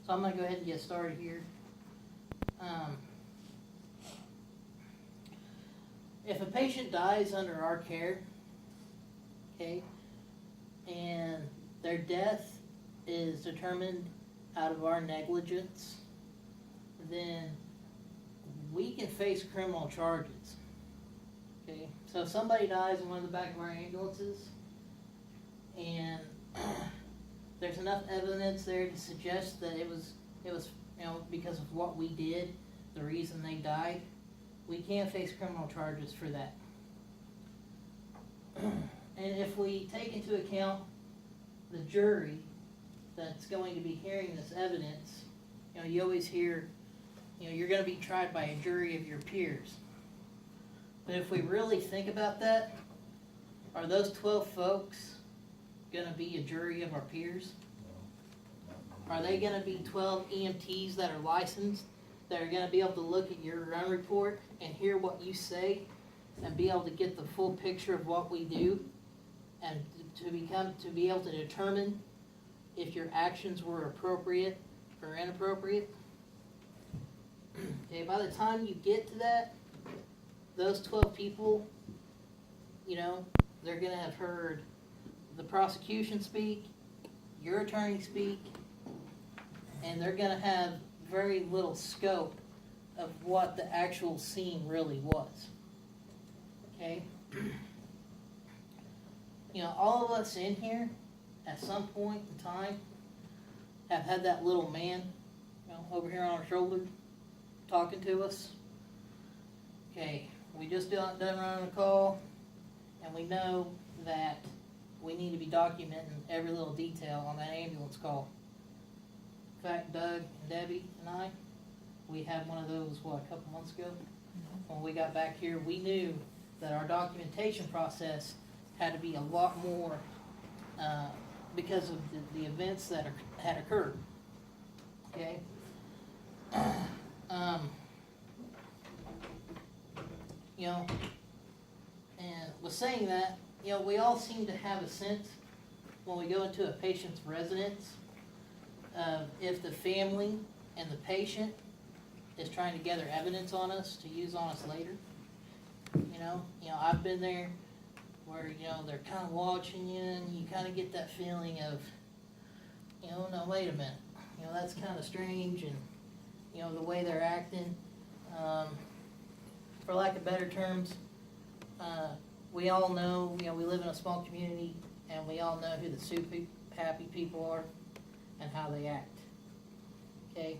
So I'm going to go ahead and get started here. If a patient dies under our care, okay, and their death is determined out of our negligence, then we can face criminal charges. Okay, so if somebody dies in one of the back of our ambulances, and there's enough evidence there to suggest that it was because of what we did, the reason they died, we can face criminal charges for that. And if we take into account the jury that's going to be hearing this evidence, you always hear, you're going to be tried by a jury of your peers. But if we really think about that, are those 12 folks going to be a jury of our peers? Are they going to be 12 EMTs that are licensed, that are going to be able to look at your run report and hear what you say and be able to get the full picture of what we do and to be able to determine if your actions were appropriate or inappropriate? Okay, by the time you get to that, those 12 people, they're going to have heard the prosecution speak, your attorney speak, and they're going to have very little scope of what the actual scene really was. Okay? All of us in here, at some point in time, have had that little man, over here on our shoulder, talking to us. Okay, we just done running a call, and we know that we need to be documenting every little detail on that ambulance call. In fact, Doug and Debbie and I, we had one of those, a couple months ago? When we got back here, we knew that our documentation process had to be a lot more because of the events that had occurred. Okay? And with saying that, we all seem to have a sense when we go into a patient's residence of if the family and the patient is trying to gather evidence on us to use on us later. I've been there where, they're kind of watching you and you kind of get that feeling of, no, wait a minute, that's kind of strange, and, the way they're acting, for lack of better terms, we all know, we live in a small community, and we all know who the super happy people are and how they act. Okay?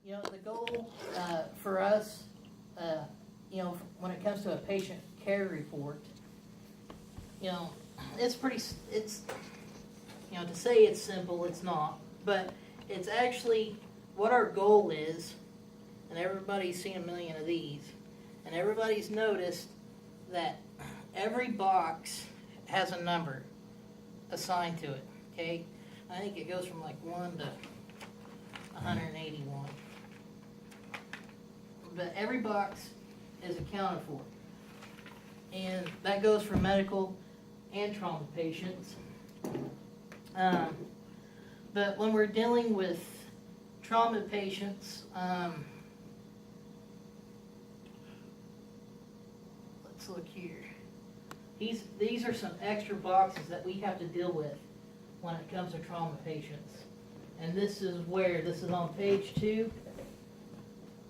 The goal for us, when it comes to a patient care report, it's to say it's simple, it's not, but it's actually what our goal is, and everybody's seen a million of these, and everybody's noticed that every box has a number assigned to it, okay? I think it goes from like 1 to 181. But every box is accounted for. And that goes for medical and trauma patients. But when we're dealing with trauma patients, let's look here. These are some extra boxes that we have to deal with when it comes to trauma patients. And this is on page 2,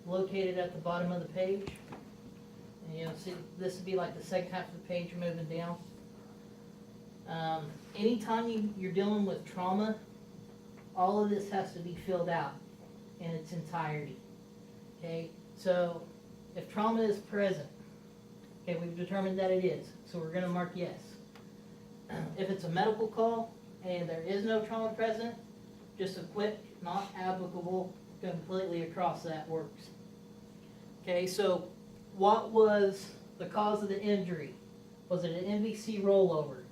located at the bottom of the page. And see, this would be like the second half of the page you're moving down. Anytime you're dealing with trauma, all of this has to be filled out in its entirety. Okay, so if trauma is present, okay, we've determined that it is, so we're going to mark yes. If it's a medical call and there is no trauma present, just a quick, not applicable, completely across that works. Okay, so what was the cause of the injury? Was it an MVC rollover?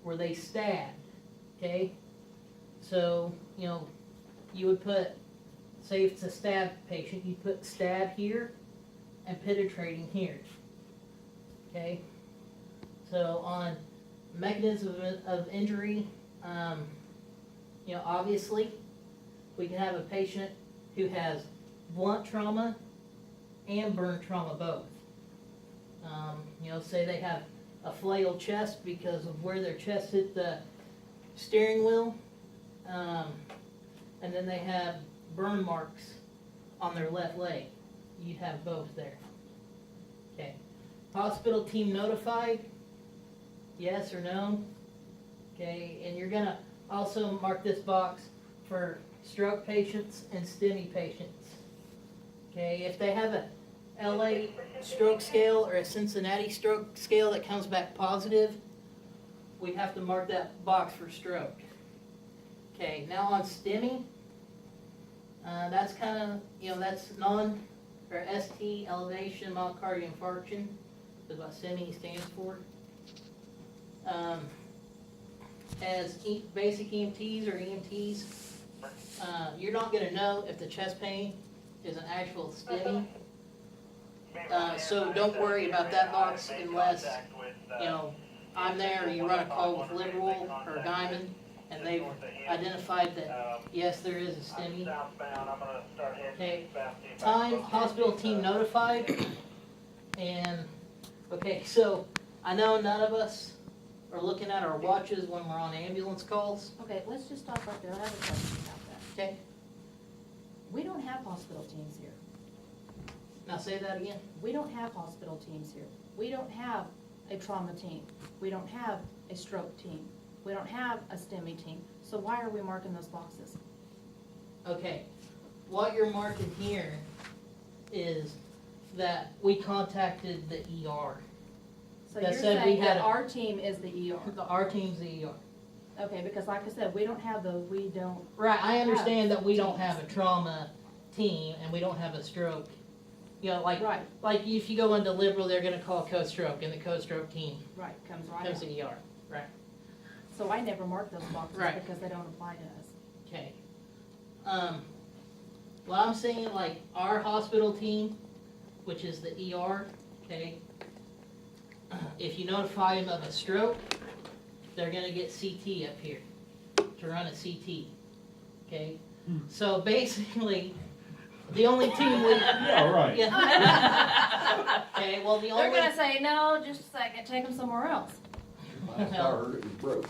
Were they stabbed? Okay, so you would put, say if it's a stab patient, you put stab here and penetrating here. Okay, so on mechanism of injury, You know, obviously, we can have a patient who has blunt trauma and burn trauma both. You know, say they have a flailed chest because of where their chest hit the steering wheel, and then they have burn marks on their left leg. You'd have both there. Okay. Hospital team notified? Yes or no? Okay, and you're gonna also mark this box for stroke patients and STEMI patients. Okay, if they have a LA stroke scale or a Cincinnati stroke scale that comes back positive, we have to mark that box for stroke. Okay, now on STEMI, that's kind of, you know, that's or ST, elevation myocardial infarction, is what STEMI stands for. As basic EMTs or EMTs, you're not going to know if the chest pain is an actual STEMI. So don't worry about that box unless, you know, I'm there or you run a call with Liberal or Guyman and they've identified that, yes, there is a STEMI. Okay, time hospital team notified. And, okay, so I know none of us are looking at our watches when we're on ambulance calls. Okay, let's just stop right there. I have a question about that. Okay, We don't have hospital teams here. now say that again. We don't have hospital teams here. We don't have a trauma team. We don't have a stroke team. We don't have a STEMI team. So why are we marking those boxes? Okay, what you're marking here is that we contacted the ER. So That you're said we saying had that a- our team is the ER. Our team's the ER. Okay, because like I said, we don't have those, we don't, Right, I understand that we don't teams. have a trauma team and we don't have a stroke. You know, like right, if you go into Liberal, they're gonna call code stroke and the code stroke team right, comes right comes out. to ER. Right, So I never mark those boxes Right. because they don't apply to us. okay. Well, I'm saying like our hospital team, which is the ER, okay? If you notify them of a stroke, they're gonna get CT up here to run a CT, okay? So basically, the only team we. Yeah, right. Yeah. Okay, well, the They're only. gonna say, no, just a second, take them somewhere else. Last I heard it was broke.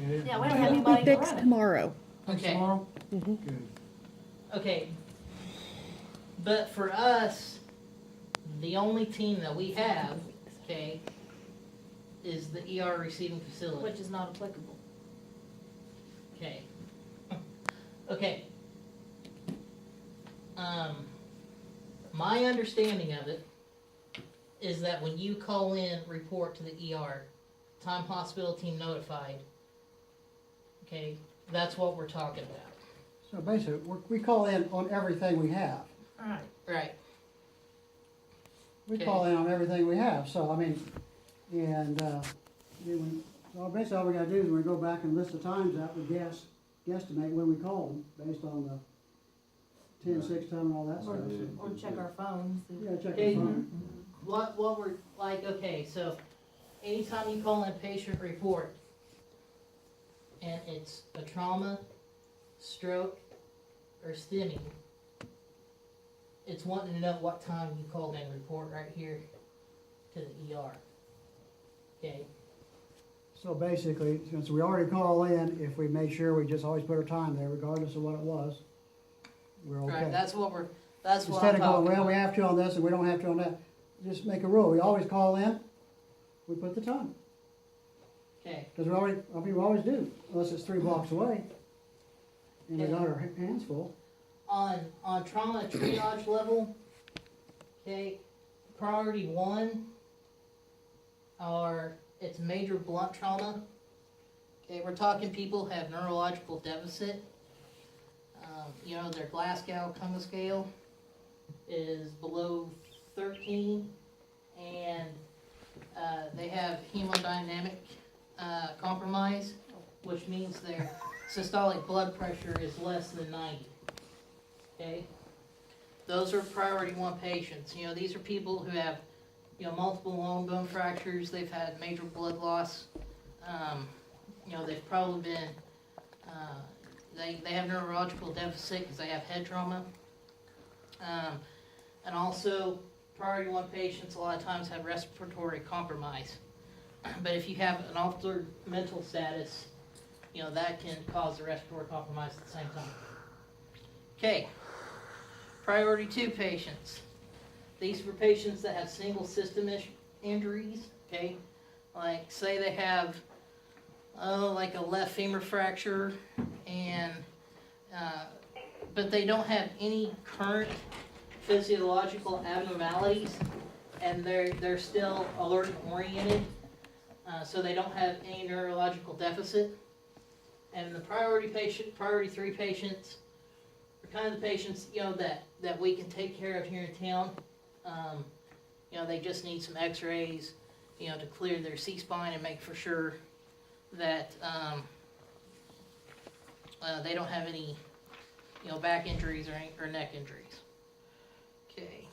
Yeah, we don't have anybody to Fixed run it. tomorrow. Okay. Tomorrow? Mhm. Good. Okay, but for us, the only team that we have, okay, is the ER receiving facility. Which is not applicable. Okay. Okay. My understanding of it is that when you call in, report to the ER, time hospital team notified, okay, that's what we're talking about. So basically, we call in on everything we have. Alright. Right, We Okay. call in on everything we have, so I mean, and, so basically all we gotta do is we go back and list the times out, we guesstimate when we call them, based on the 10-6 time and all that stuff. Or check our phones. Yeah, check Okay. the phone. what we're, like, okay, so anytime you call in a patient report, and it's a trauma, stroke, or STEMI, it's wanting to know what time you called in report right here to the ER. Okay, So basically, since we already call in, if we make sure we just always put our time there, regardless of what it was, we're okay. right, that's what Instead I'm of going, talking well, we about. have to on this and we don't have to on that, just make a rule, we always call in, we put the time. Okay, Because we always do, unless it's 3 blocks away. And we got our hands full. on trauma triage level, okay, priority 1 it's major blunt trauma. Okay, we're talking people who have neurological deficit. You know, their Glasgow Coma scale is below 13, and they have hemodynamic compromise, which means their systolic blood pressure is less than 90. Okay? Those are priority 1 patients. You know, these are people who have, you know, multiple long bone fractures, they've had major blood loss, you know, they've they've probably been, they have neurological deficit because they have head trauma. And also, priority 1 patients a lot of times have respiratory compromise. But if you have an altered mental status, you know, that can cause the respiratory compromise at the same time. Okay, priority 2 patients. These are patients that have single system injuries, okay? Like, say they have, like a left femur fracture, and, but they don't have any current physiological abnormalities, and they're still alert and oriented, so they don't have any neurological deficit. And the priority 3 patients are kind of the patients, you know, that we can take care of here in town. You know, they just need some x-rays, you know, to clear their C-spine and make for sure that they don't have any, you know, back injuries or neck injuries. Okay.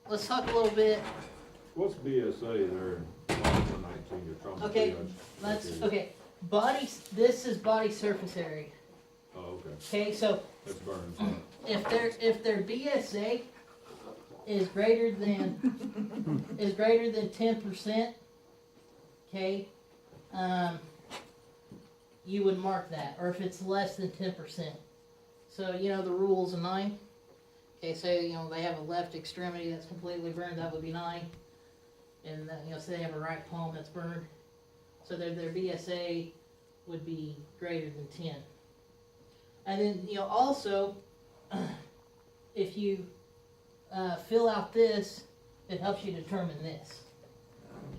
Let's talk a little bit. What's BSA there in 19, your trauma Okay, triage? okay. This is body surface area. Oh, okay, Okay, so that's burns. if their BSA is greater than 10%, okay, you would mark that, or if it's less than 10%. So you know the rule's a 9. Okay, so you know they have a left extremity that's completely burned, that would be 9, and you know, say they have a right palm that's burned, so their BSA would be greater than 10. And then you know also, if you fill out this, it helps you determine this.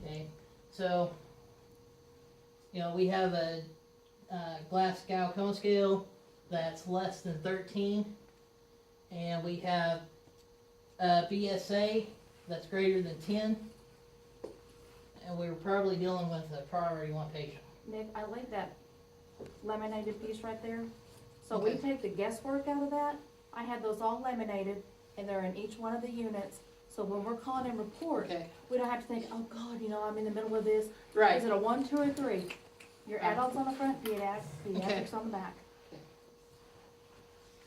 Okay, so you know we have a Glasgow cone scale that's less than 13, and we have a BSA that's greater than 10, and we're probably dealing with a priority 1 patient. Nick, I like that laminated piece right there. So we Okay. take the guesswork out of that. I had those all laminated, and they're in each one of the units. So when we're calling in report, Okay, we don't have to think, oh God, you know, I'm in the middle of this. right. Is it a 1, 2, or 3? Your adults on the front, pediatrics on the back.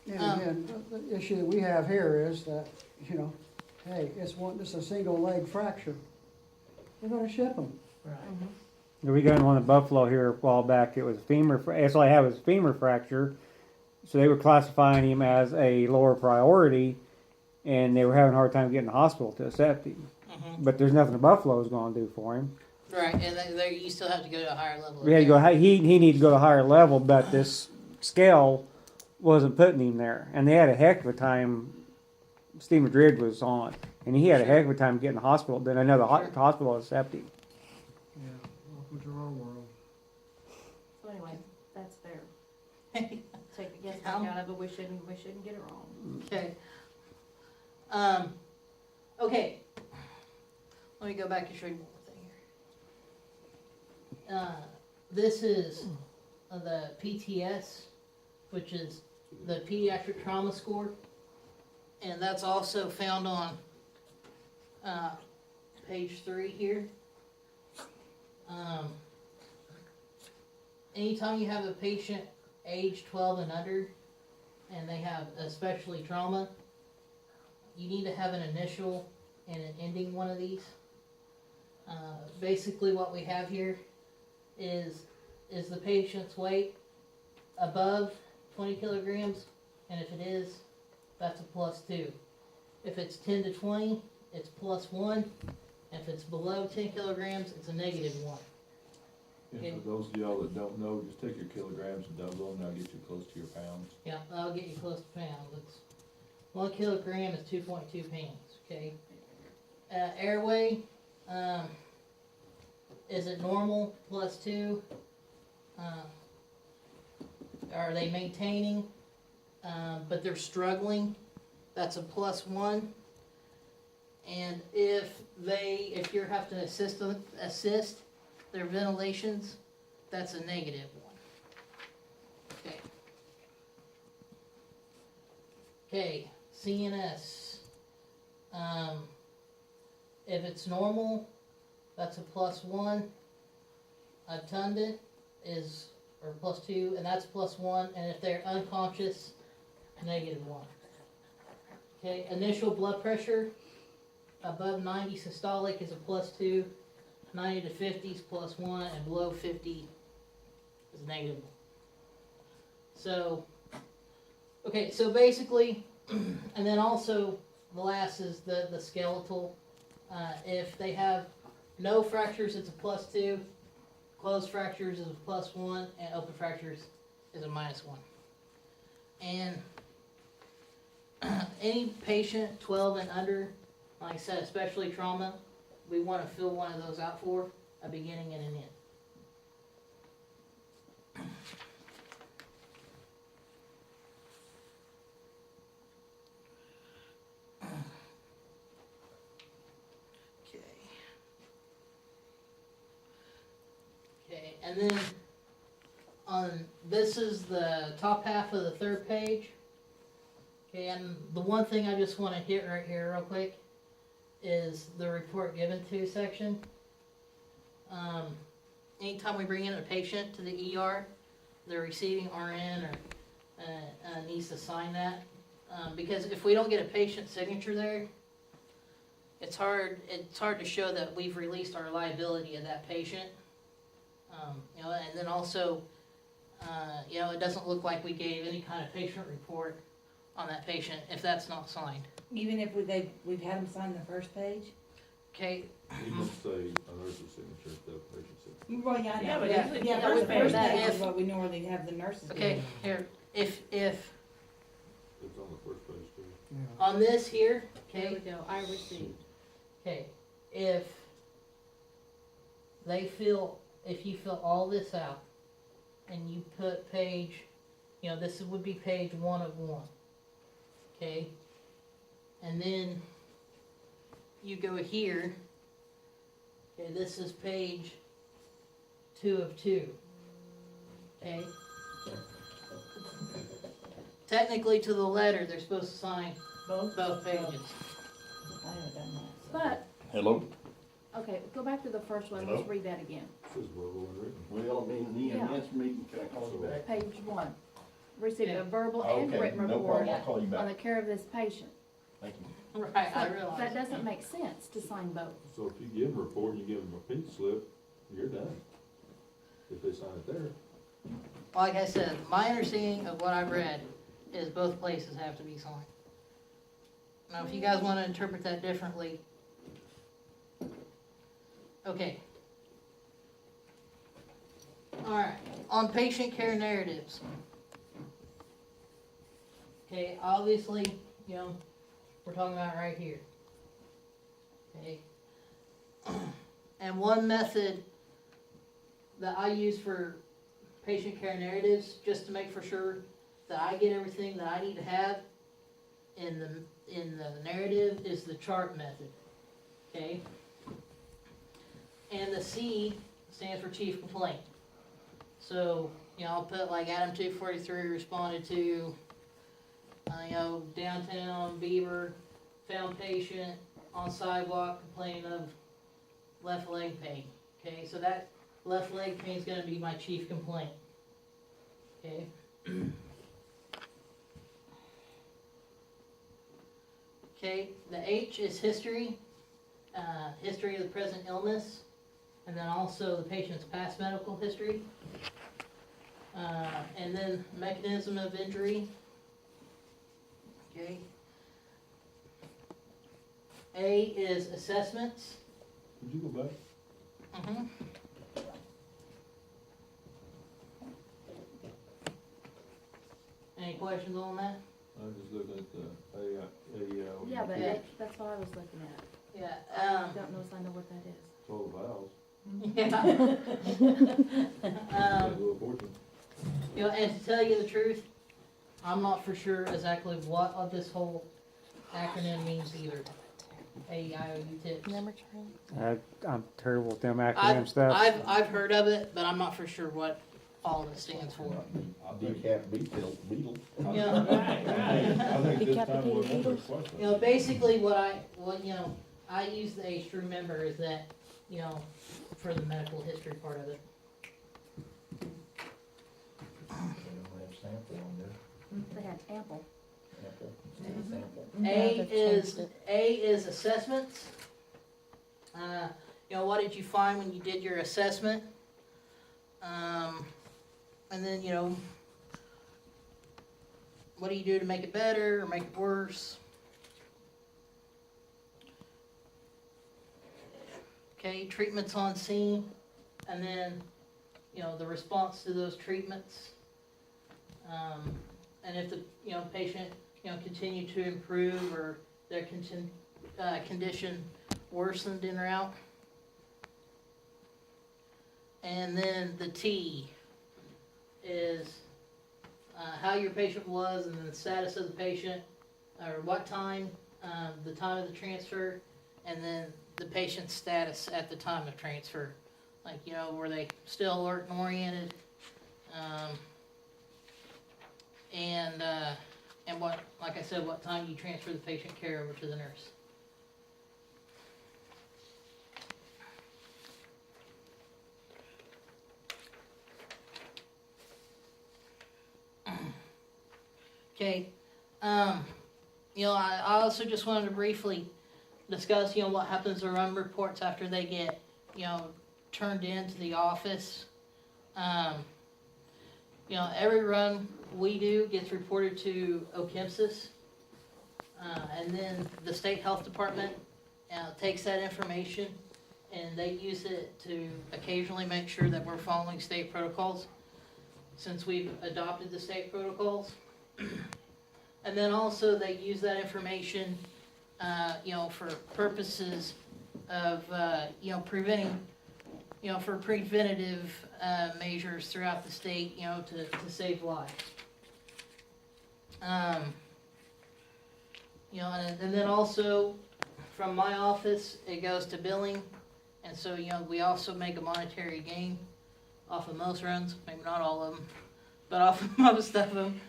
And again, the issue that we have here is that, you know, hey, this is a single leg fracture. We're gonna ship them. Right. We got one in Buffalo here a while back. It was femur. That's all I have is femur fracture. So they were classifying him as a lower priority, and they were having a hard time getting the hospital to accept him. But there's nothing the Buffalo's going to do for him. Right, and then you still have to go to a higher level. We had to go. He needed to go to a higher level, but this scale wasn't putting him there, and they had a heck of a time. Steve Madrid was on, and he had a heck of a time getting the hospital. Then another hospital accepted him. Yeah, welcome to our world. So anyway, that's there. Take the guesswork out of it. We shouldn't get it wrong. Okay. Okay. Let me go back and show you one more thing here. This is the PTS, which is the pediatric trauma score, and that's also found on page 3 here. Anytime you have a patient age 12 and under, and they have especially trauma, you need to have an initial and an ending one of these. Basically what we have here is the patient's weight above 20 kilograms, and if it is, that's a +2. If it's 10 to 20, it's +1, and if it's below 10 kilograms, it's a -1. And for those of y'all that don't know, just take your kilograms and double them, that'll get you close to your pounds. Yeah, that'll get you close to pounds. It's 1 kilogram is 2.2 pounds. Okay. Airway, is it normal +2? Are they maintaining, but they're struggling? That's a +1. And if you have to assist their ventilations, that's a -1. Okay. Okay, CNS. If it's normal, that's a +1. Attendant is, or +2, and that's +1, and if they're unconscious, -1. Okay, initial blood pressure above 90 systolic is a +2, 90 to 50 is +1, and below 50 is -1. So, okay, so basically, and then also the last is the skeletal. If they have no fractures, it's a +2. Closed fractures is a +1, and open fractures is a -1. And any patient 12 and under, like I said, especially trauma, we want to fill one of those out for a beginning and an end. Okay, and then this is the top half of the third page. Okay, and the one thing I just want to hit right here real quick is the report given to section. Anytime we bring in a patient to the ER, the receiving RN or needs to sign that. Because if we don't get a patient signature there, it's hard to show that we've released our liability of that patient. And then also, it doesn't look like we gave any kind of patient report on that patient if that's not signed. Even if we've had them sign the first page? Okay, You must say a nurse's signature instead of patient signature. Well, yeah, Yeah, but yeah, usually yeah, that would the first be that page if- is what we normally have the nurses do. okay, here, if It's on the first page too. Yeah. on this here, There we okay, go, I received. okay, if you fill all this out and you put page, this would be page 1 of 1, okay? And then you go here, okay, this is page 2 of 2, okay? Technically, to the letter, they're supposed to sign both pages. I haven't done that. so. But, Hello? okay, go back to the first one, let's Hello? read that again. It says verbal and written. Well, I'm in the Yeah. EMS meeting, can I call you back? Page 1, received Yeah. a verbal and Okay, written no report problem, I'll call you on back. the care of this patient. Thank you. Right, I So, realize. that doesn't make sense to sign both. So if you give them a report and you give them a pink slip, you're done. If they sign it there. Like I said, my understanding of what I've read is both places have to be signed. Now, if you guys want to interpret that differently, okay. Alright, on patient care narratives. Okay, obviously, we're talking about right here. Okay. And one method that I use for patient care narratives, just to make for sure that I get everything that I need to have in the narrative, is the chart method. Okay? And the C stands for chief complaint. So, I'll put like Adam 243 responded to, downtown Beaver, found patient on sidewalk complaining of left leg pain. Okay, so that left leg pain is going to be my chief complaint. Okay. Okay, the H is history, history of the present illness, and then also the patient's past medical history. And then mechanism of injury. Okay. A is assessments. Could you go back? Mhm. Any questions on that? I'm just looking at the Yeah, but it's that's what I was looking at. Yeah, I don't know if I know what that is. all the valves. yeah. That little portion. And to tell you the truth, I'm not for sure exactly what of this whole acronym means either. AEIOU tips. I'm terrible with them acronym stuff. I've heard of it, but I'm not for sure what all of it stands for. Decap beetle. Yeah. I think this time we'll answer the question. Basically I use the H to remember is that you know, for the medical history part of it. They don't have sample on there, They had ample. sample, sample. A is assessments. You know, what did you find when you did your assessment? And then, you know, what do you do to make it better or make it worse? Okay, treatments on scene, and then, you know, the response to those treatments. And if the, you know, patient, you know, continue to improve or their condition worsened in or out. And then the T is how your patient was and the status of the patient, or what time, the time of the transfer, and then the patient's status at the time of transfer. Like, you know, were they still alert and oriented? And what, like I said, what time you transfer the patient care over to the nurse. Okay, you know, I also just wanted to briefly discuss, you know, what happens to run reports after they get, you know, turned into the office. You know, every run we do gets reported to OCMSIS, and then the state health department takes that information and they use it to occasionally make sure that we're following state protocols, since we've adopted the state protocols. And then also they use that information, you know, for purposes of, you know, preventing, you know, for preventative measures throughout the state, you know, to save lives. You know, and then also from my office, it goes to billing. And so, you know, we also make a monetary gain off of most runs, maybe not all of them, but off of most of them,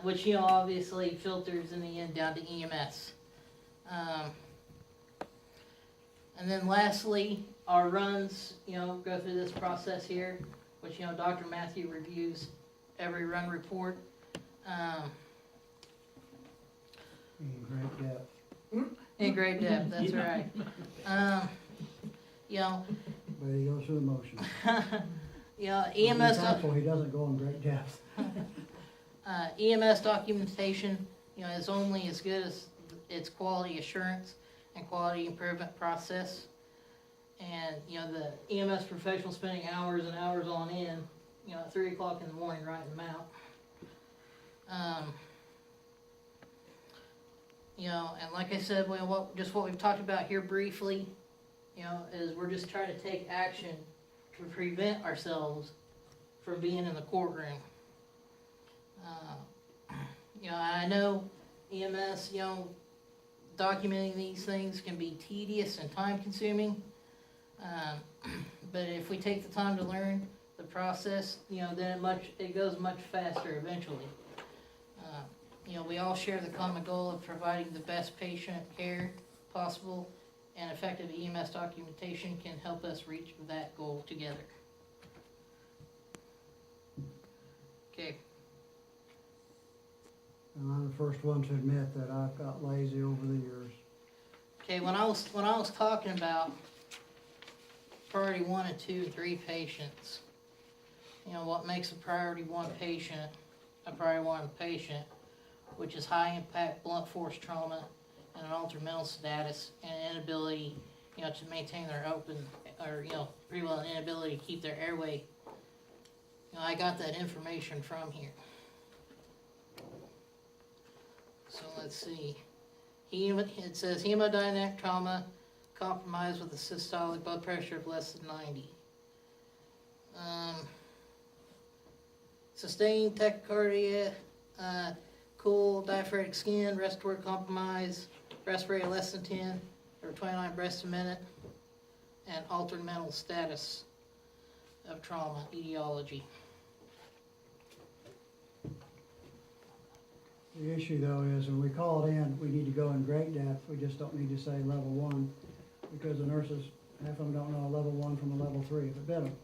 which, you know, obviously filters in the end down to EMS. And then lastly, our runs, you know, go through this process here, which, you know, Dr. Matthew reviews every run report. In great depth. In great depth, that's right. You know, But he goes through the motions. you know, Be EMS, thankful he doesn't go in great depth. EMS documentation, you know, is only as good as its quality assurance and quality improvement process. And, you know, the EMS professional spending hours and hours on end, you know, at 3 o'clock in the morning writing them out. You know, and like I said, well, what we've talked about here briefly, you know, is we're just trying to take action to prevent ourselves from being in the courtroom. You know, I know EMS, you know, documenting these things can be tedious and time consuming. But if we take the time to learn the process, you know, then it goes much faster eventually. You know, we all share the common goal of providing the best patient care possible, and effective EMS documentation can help us reach that goal together. Okay. And I'm the first one to admit that I've got lazy over the years. Okay, when I was talking about priority 1 and 2 and 3 patients, you know, what makes a priority 1 patient a priority 1 patient, which is high impact blunt force trauma and an altered mental status and an inability, you know, to maintain their open, or, you know, pretty well an inability to keep their airway. You know, I got that information from here. So let's see. It says hemodynamic trauma compromised with a systolic blood pressure of less than 90. Sustained tachycardia, cool diaphoretic skin, respiratory compromise, respiratory less than 10 or 29 breaths a minute, and altered mental status of trauma, etiology. The issue though is when we call it in, we need to go in great depth. We just don't need to say level 1, because the nurses half of them don't know a level 1 from a level 3 if it bid them.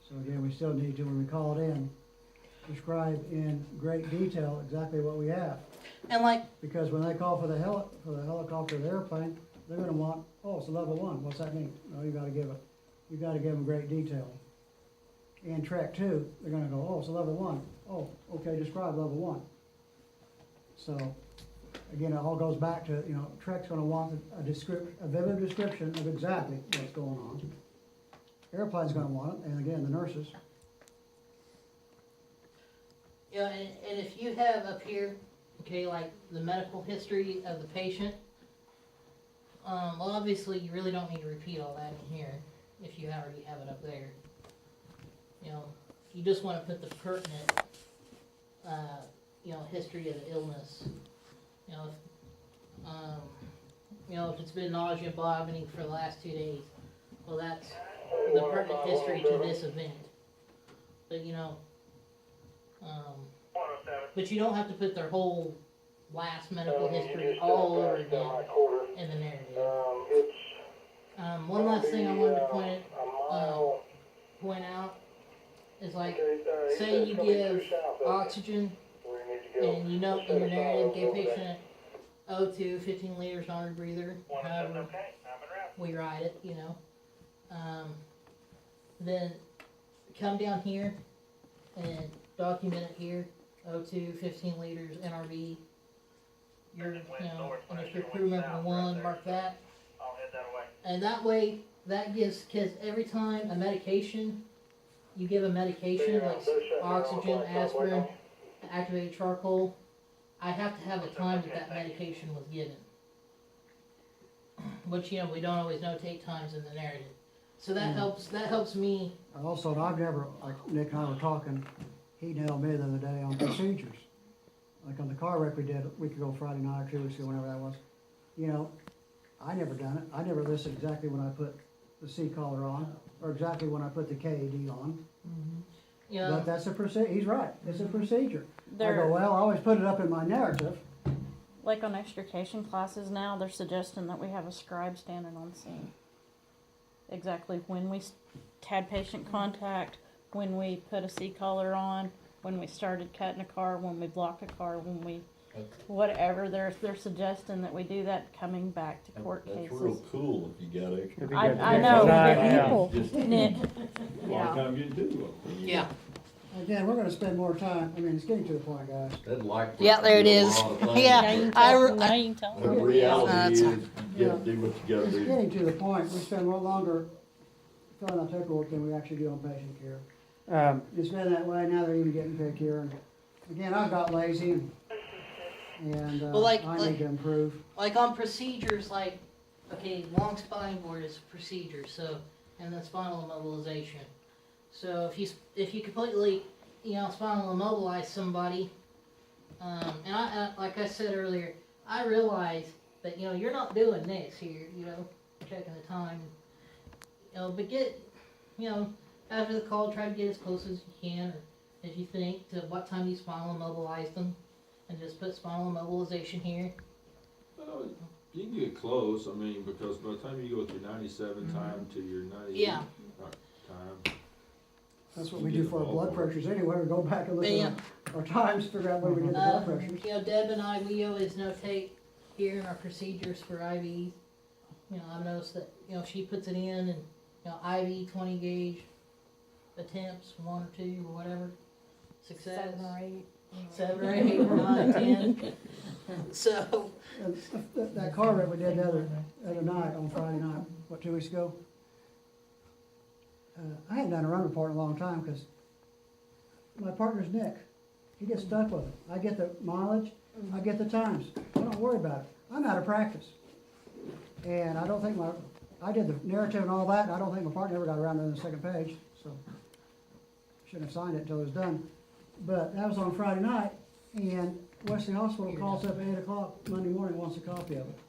So again, we still need to, when we call it in, describe in great detail exactly what we have. And like, Because when they call for the helicopter or the airplane, they're gonna want, oh, it's a level 1, what's that mean? Well, you gotta give them great detail. And Trek 2, they're gonna go, oh, it's a level 1, oh, okay, describe level 1. So, again, it all goes back to, Trek's gonna want a vivid description of exactly what's going on. Airplane's gonna want it, and again, the nurses. yeah, and if you have up here, okay, like the medical history of the patient, well, obviously, you really don't need to repeat all that in here, if you already have it up there. You just wanna put the pertinent, history of the illness. If it's been nausea and vomiting for the last 2 days, well, that's the pertinent history to this event. But, but you don't have to put their whole last medical history all over again in the narrative. One last thing I wanted to point out is like, say you give oxygen and in your narrative, give patient O2, 15 liters on a breather, however we write it, then come down here and document it here, O2, 15 liters, NRV. And if you're crew member 1, mark that. And that way, that gives, because every time a medication, you give a medication like oxygen, aspirin, activated charcoal, I have to have the time that medication was given. Which, we don't always notate times in the narrative. So that helps me. Also, I've never, like Nick and I were talking, he nailed me the other day on procedures. Like on the car wreck we did a week ago, Friday night or 2 weeks ago, whenever that was. I never done it. I never listed exactly when I put the C collar on, or exactly when I put the KAD on. But that's a procedure. He's right. It's a procedure. I go, well, I always put it up in my narrative. Like on extrication classes now, they're suggesting that we have a scribe standing on scene. Exactly when we had patient contact, when we put a C-collar on, when we started cutting a car, when we blocked a car, when we, whatever, they're suggesting that we do that coming back to court That's cases. real cool if you got extra. I know, Yeah. but Just Nick, a lot of time you do. Yeah. Again, we're gonna spend more time. I mean, it's getting to the point, guys. They'd like. Yeah, there it is. Yeah. now you can I tell, re- now you can tell The them. reality That's is, all. you gotta do what you gotta It's do. getting to the point. We spend more longer filling out paperwork than we actually do on patient care. It's been that way. Now they're even getting paid care. And again, I've got lazy and Well, I need to improve. Like on procedures, like, okay, long spine board is a procedure, so, and then spinal immobilization. So if you completely, spinal immobilize somebody, and I like I said earlier, I realize that, you're not doing this here, checking the time, but get, after the call, try to get as close as you can, or as you think, to what time you spinal immobilize them, and just put spinal immobilization here. You can get close, because by the time you go with your 97 time to your 98 Yeah. time. That's what we do for our blood pressures anyway. We go back and look Yeah. at our times, figure out what we did the blood pressures. Deb and I, we always notate here in our procedures for IVs. I've noticed that, she puts it in and, IV 20 gauge attempts, 1 or 2 or whatever, success. 7 or 8. 7 or 8 or 9, 10. So, And that car wreck we did the other night, on Friday night, 2 weeks ago? I hadn't done a run report in a long time, because my partner's Nick. He gets stuck with it. I get the mileage, I get the times. I don't worry about it. I'm out of practice. And I don't think I did the narrative and all that, and I don't think my partner ever got around to the second page, so shouldn't have signed it until it was done. But that was on Friday night, and Wesley Hospital calls up at 8 o'clock Monday morning, wants a copy of it.